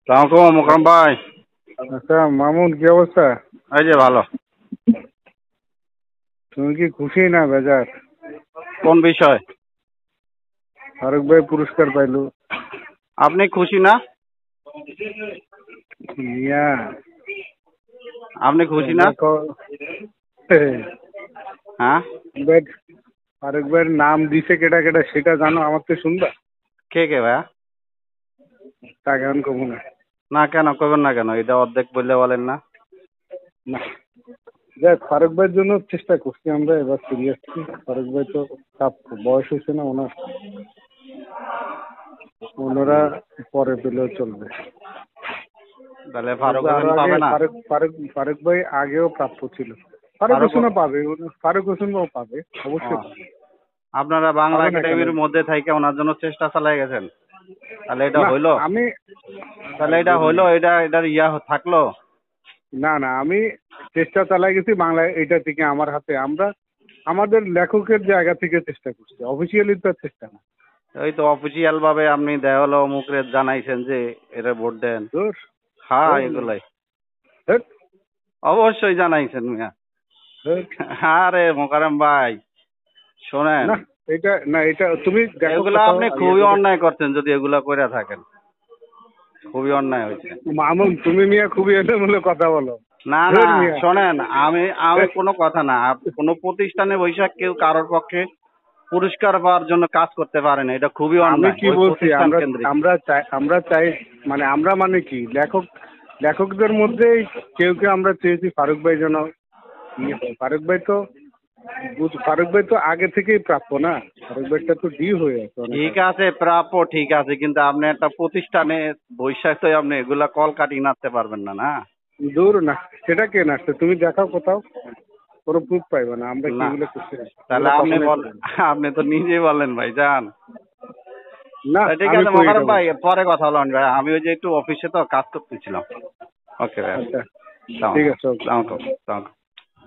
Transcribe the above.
সালামালাইকুম মোকাররম ভাই। আচ্ছা মামুন, কি অবস্থা? এই যে ভালো। তুমি কি খুশি না বেজার? কোন বিষয়? ফারুক ভাই পুরস্কার পাইলো। আপনি খুশি না? মিয়া আপনি খুশি না? দেখো, হ্যাঁ, ফারুক ভাইয়ের নাম দিছে কেটা কেটা সেটা জানো? আমার তো শুনবা। কে কে ভাইয়া? তাকে এখন কমু না। না কেন করবেন না কেন? এটা অর্ধেক বললে বলেন না। না, দেখ, ফারুক ভাইয়ের জন্য চেষ্টা করছি আমরা, এবার সিরিয়াসলি। ফারুক ভাই তো বয়স হয়েছে না ওনার, ওনারা পরে পেলেও চলবে। তাহলে ফারুক আরো হোসেন আগে পাবে না? ফারুক ভাই আগেও প্রাপ্য ছিল। ফারুক হোসেনও পাবে, ফারুক হোসেনও পাবে, অবশ্যই পাবে। আপনারা বাংলা পাবে না কেন? একাডেমির মধ্যে থেকে ওনার জন্য চেষ্টা চালাই গেছেন, তাহলে এটা না হইলো? আমি তাহলে এটা হইলো? এটার ইয়া থাকলো? না না, আমি চেষ্টা চালাই গেছি বাংলায়, এটা থেকে আমার হাতে, আমরা আমাদের লেখকের জায়গা থেকে চেষ্টা করছি, অফিসিয়ালি তো আর চেষ্টা না। ওই তো অফিসিয়াল ভাবে আপনি দেহলো মুখরে জানাইছেন যে এটা ভোট দেন। তোর হ্যাঁ, এগুলাই ধ্যাৎ, অবশ্যই জানাইছেন মিয়া। ধ্যাৎ। আরে মোকাররম ভাই, শোনেন, না, এটা না, এটা তুমি দেখো এগুলা কোথাও আপনি খুবই অন্যায় করছেন যদি এগুলা কইরা থাকেন। খুবই অন্যায় হয়েছে। মামুন, তুমি মিয়া খুবই এলোমেলো কথা বলো। না না, ধুর মিয়া। শোনেন, আমি আমি কোনো কথা না, কোনো প্রতিষ্ঠানে বৈশাখ কেউ কারোর পক্ষে পুরস্কার পাওয়ার জন্য কাজ করতে পারে না, এটা খুবই আমি অন্যায়। কি ওই বলছি, প্রতিষ্ঠান আমরা কেন্দ্রিক। আমরা চাই, মানে আমরা মানে কি, লেখকদের মধ্যে কেউ কেউ আমরা চেয়েছি ফারুক ভাই যেন ইয়ে হয়। ফারুক ভাই তো আগে থেকেই প্রাপ্য না, ফারুক ভাইটা তো ডি হয়ে আছে অনেক ঠিক আগে। আছে, প্রাপ্য ঠিক আছে, কিন্তু আপনি একটা প্রতিষ্ঠানে বৈশাখ তো আপনি এগুলা কল কাটি নাড়তে পারবেন না, না? দূর না, সেটা কে নাচছে তুমি দেখাও কোথাও, কোনো প্রুফ পাইবে না। আমরা কি না, এগুলো করছি না, তাহলে এগুলো আপনি কখনোই বল, করি না। আপনি তো নিজেই বলেন ভাই, যান। না, ঠিক আমি আছে করি না মোকাররম ভাই, বলছি। পরে কথা বললাম ভাই, আমি ওই যে একটু অফিসে তো কাজ করতেছিলাম। ওকে ভাই, আচ্ছা, সালাম ঠিক আছে, ওকে। সালাম।